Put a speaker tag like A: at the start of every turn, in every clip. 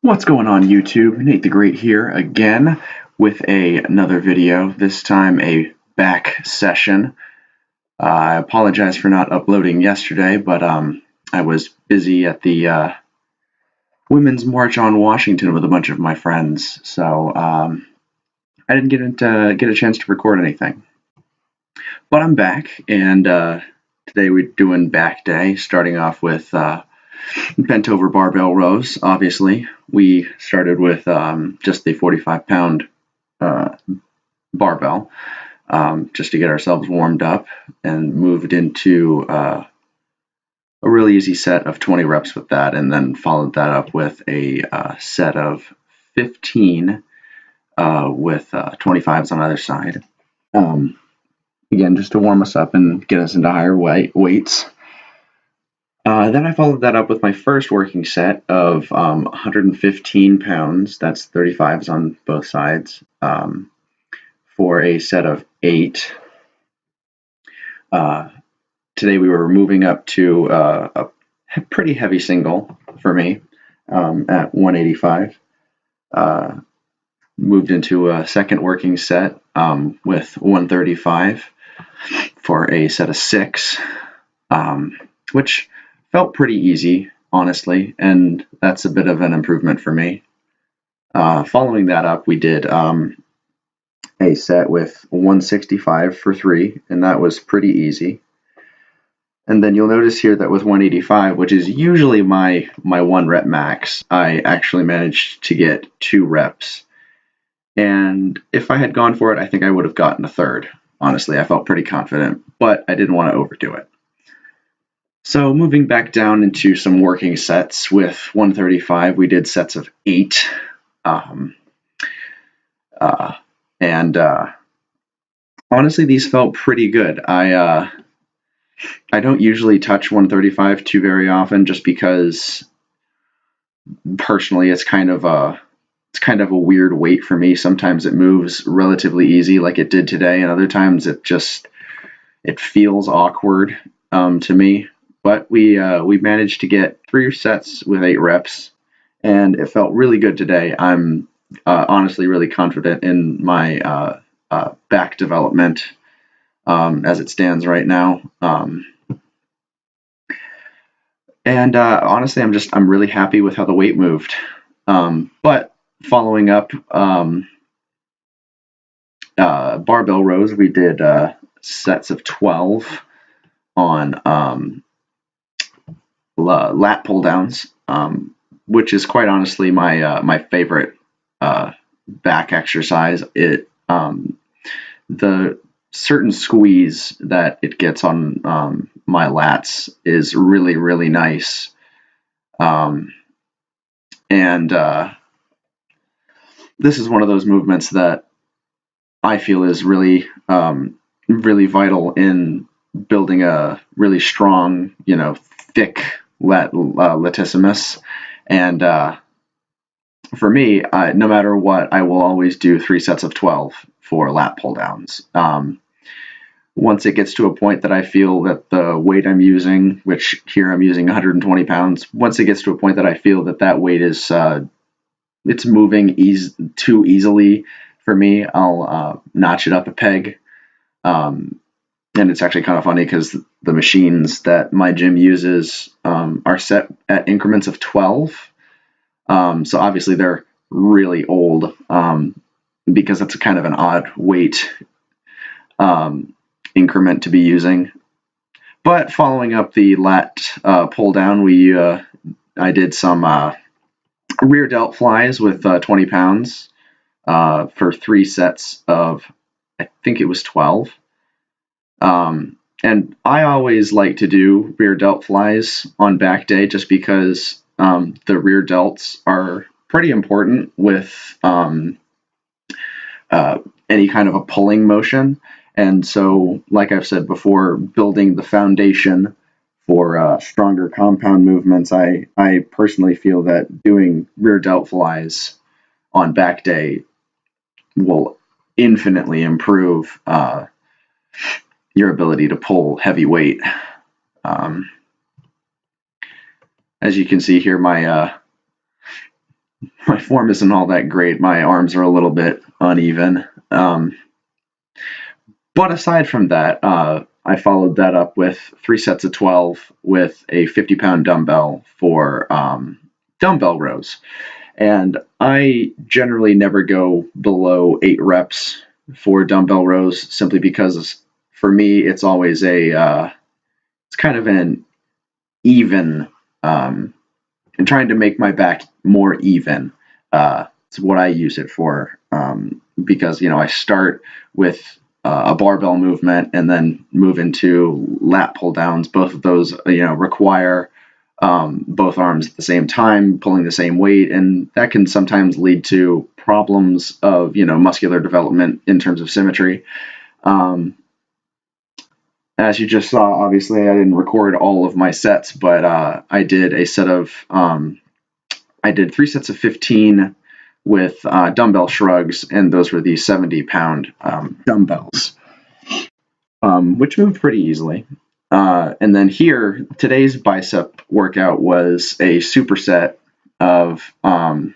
A: What's going on YouTube? Nate the Great here again with another video, this time a back session. I apologize for not uploading yesterday, but I was busy at the Women's March on Washington with a bunch of my friends, so I didn't get a chance to record anything. But I'm back, and today we're doing back day, starting off with bent over barbell rows. Obviously, we started with just the 45-pound barbell just to get ourselves warmed up, and moved into a really easy set of 20 reps with that, and then followed that up with a set of 15 with 25s on either side. Again, just to warm us up and get us into higher weights. Then I followed that up with my first working set of 115 pounds, that's 35s on both sides, for a set of 8. Today we were moving up to a pretty heavy single for me at 185. Moved into a second working set with 135 for a set of 6, which felt pretty easy, honestly, and that's a bit of an improvement for me. Following that up, we did a set with 165 for 3, and that was pretty easy. And then you'll notice here that with 185, which is usually my 1 rep max, I actually managed to get 2 reps. And if I had gone for it, I think I would have gotten a third. Honestly, I felt pretty confident, but I didn't want to overdo it. So moving back down into some working sets with 135, we did sets of 8. Honestly, these felt pretty good. I don't usually touch 135 too very often, just because personally it's kind of a weird weight for me. Sometimes it moves relatively easy like it did today, and other times it feels awkward to me. But we managed to get 3 sets with 8 reps, and it felt really good today. I'm honestly really confident in my back development as it stands right now. Honestly, I'm really happy with how the weight moved. But following up barbell rows, we did sets of 12 on lat pull downs, which is quite honestly my favorite back exercise. The certain squeeze that it gets on my lats is really, really nice. This is one of those movements that I feel is really, really vital in building a really strong, thick latissimus. And for me, no matter what, I will always do 3 sets of 12 for lat pull downs. Once it gets to a point that I feel that the weight I'm using, which here I'm using 120 pounds, once it gets to a point that I feel that weight is it's moving too easily for me, I'll notch it up a peg. And it's actually kind of funny because the machines that my gym uses are set at increments of 12. So obviously they're really old because it's kind of an odd weight increment to be using. But following up the lat pull down, I did some rear delt flies with 20 pounds for 3 sets of, I think it was 12. And I always like to do rear delt flies on back day, just because the rear delts are pretty important with any kind of a pulling motion. And so, like I've said before, building the foundation for stronger compound movements, I personally feel that doing rear delt flies on back day will infinitely improve your ability to pull heavy weight. As you can see here, my my form isn't all that great. My arms are a little bit uneven. But aside from that, I followed that up with 3 sets of 12 with a 50-pound dumbbell for dumbbell rows. And I generally never go below 8 reps for dumbbell rows, simply because for me it's always it's kind of an even, and trying to make my back more even. It's what I use it for, because I start with a barbell movement and then move into lat pull downs. Both of those require both arms at the same time, pulling the same weight, and that can sometimes lead to problems of muscular development in terms of symmetry. As you just saw, obviously I didn't record all of my sets, but I did I did 3 sets of 15 with dumbbell shrugs, and those were the 70-pound dumbbells, which moved pretty easily. And then here, today's bicep workout was a superset of, I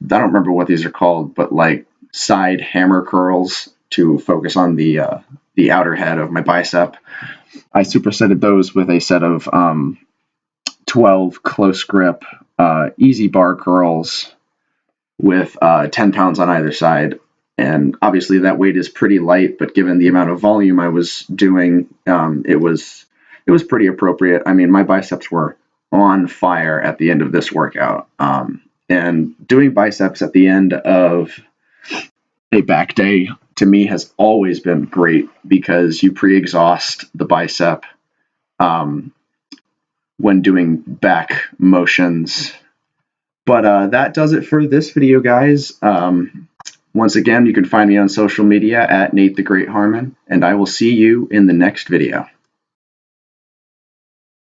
A: don't remember what these are called, but like side hammer curls to focus on the outer head of my bicep. I supersetted those with a set of 12 close grip easy bar curls with 10 pounds on either side. And obviously that weight is pretty light, but given the amount of volume I was doing, it was pretty appropriate. I mean, my biceps were on fire at the end of this workout. And doing biceps at the end of a back day, to me, has always been great, because you pre-exhaust the bicep when doing back motions. But that does it for this video, guys. Once again, you can find me on social media at Nate the Great Harmon, and I will see you in the next video.